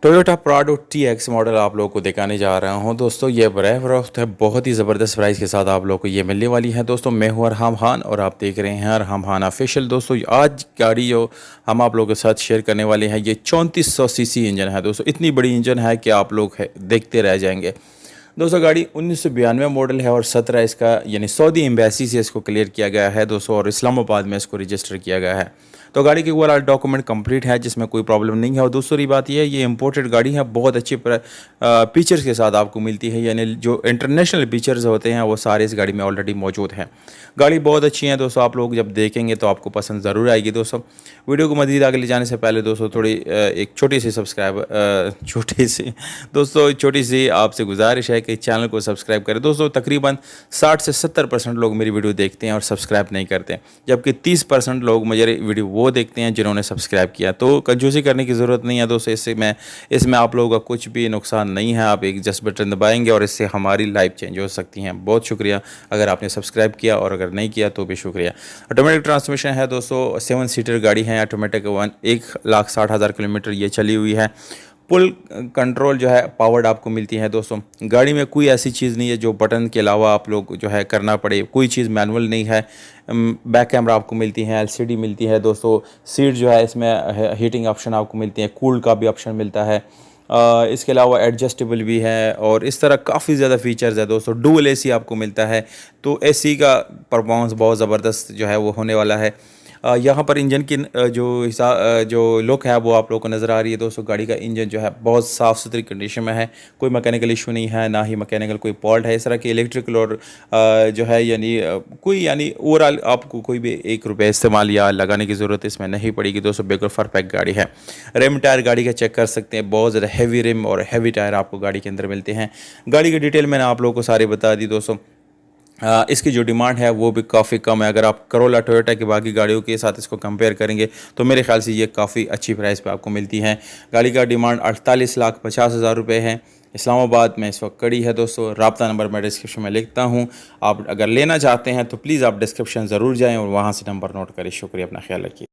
Toyota Prado TX model आप लोगों को दिखाने जा रहा हूं दोस्तों। ये बराबर है, बहुत ही ज़बरदस्त प्राइस के साथ आप लोगों को ये मिलने वाली है दोस्तों। मैं हूं अरहम खान और आप देख रहे हैं अरहम खान ऑफिशियल। दोस्तों आज गाड़ी जो हम आप लोगों के साथ शेयर करने वाले हैं ये 3400 सीसी इंजन है दोस्तों। इतनी बड़ी इंजन है कि आप लोग देखते रह जाएंगे दोस्तों। गाड़ी 1992 मॉडल है और 17 इसका यानी सऊदी एम्बेसी से इसको क्लियर किया गया है दोस्तों और इस्लामाबाद में इसको रजिस्टर किया गया है। तो गाड़ी के ओवरऑल डॉक्यूमेंट कंप्लीट है, जिसमें कोई प्रॉब्लम नहीं है। और दूसरी बात यह है ये इंपोर्टेड गाड़ी है, बहुत अच्छी फीचर्स के साथ आपको मिलती है, यानी जो इंटरनेशनल फीचर्स होते हैं वो सारे इस गाड़ी में ऑलरेडी मौजूद हैं। गाड़ी बहुत अच्छी है दोस्तों, आप लोग जब देखेंगे तो आपको पसंद ज़रूर आएगी दोस्तों। वीडियो को मज़ीद आगे ले जाने से पहले दोस्तों थोड़ी एक छोटी सी आपसे गुजारिश है कि चैनल को सब्सक्राइब करें दोस्तों। तकरीबन 60 से 70% लोग मेरी वीडियो देखते हैं और सब्सक्राइब नहीं करते, जबकि 30% लोग मुझे वीडियो वो देखते हैं जिन्होंने सब्सक्राइब किया। तो कंजूसी करने की ज़रूरत नहीं है दोस्तों, इसमें आप लोगों का कुछ भी नुकसान नहीं है। आप एक जस्ट बटन दबाएंगे और इससे हमारी लाइफ चेंज हो सकती है। बहुत शुक्रिया अगर आपने सब्सक्राइब किया, और अगर नहीं किया तो भी शुक्रिया। ऑटोमेटिक ट्रांसमिशन है दोस्तों, 7 सीटर गाड़ी है ऑटोमेटिक। 1,60,000 किलोमीटर ये चली हुई है। पुल कंट्रोल जो है पावर्ड आपको मिलती है दोस्तों। गाड़ी में कोई ऐसी चीज़ नहीं है जो बटन के अलावा आप लोग जो है करना पड़े, कोई चीज़ मैनुअल नहीं है। बैक कैमरा आपको मिलती है, LCD मिलती है दोस्तों। सीट जो है इसमें हीटिंग ऑप्शन आपको मिलती है, कूल का भी ऑप्शन मिलता है। इसके अलावा एडजस्टेबल भी है और इस तरह काफ़ी ज़्यादा फीचर्स है दोस्तों। डुअल AC आपको मिलता है, तो AC का परफॉर्मेंस बहुत ज़बरदस्त जो है वो होने वाला है। यहाँ पर इंजन की जो लुक है वो आप लोगों को नज़र आ रही है दोस्तों। गाड़ी का इंजन जो है बहुत साफ़ सुथरी कंडीशन में है, कोई मैकेनिकल इशू नहीं है, ना ही मैकेनिकल कोई फॉल्ट है। इस तरह की इलेक्ट्रिकल और जो है यानी ओवरऑल आपको कोई भी ₹1 इस्तेमाल या लगाने की ज़रूरत इसमें नहीं पड़ेगी दोस्तों। बिल्कुल परफेक्ट गाड़ी है। रिम टायर गाड़ी का चेक कर सकते हैं, बहुत ज़्यादा हैवी रिम और हैवी टायर आपको गाड़ी के अंदर मिलते हैं। गाड़ी की डिटेल मैंने आप लोगों को सारी बता दी दोस्तों। इसकी जो डिमांड है वो भी काफ़ी कम है। अगर आप करोला टोयोटा की बाकी गाड़ियों के साथ इसको कंपेयर करेंगे तो मेरे ख्याल से ये काफ़ी अच्छी प्राइस पे आपको मिलती है। गाड़ी का डिमांड 48,50,000 रुपये है। इस्लामाबाद में इस वक्त खड़ी है दोस्तों। राब्ता नंबर मैं डिस्क्रिप्शन में लिखता हूँ, आप अगर लेना चाहते हैं तो प्लीज़ आप डिस्क्रिप्शन ज़रूर जाएँ और वहाँ से नंबर नोट करें। शुक्रिया, अपना ख्याल रखिए।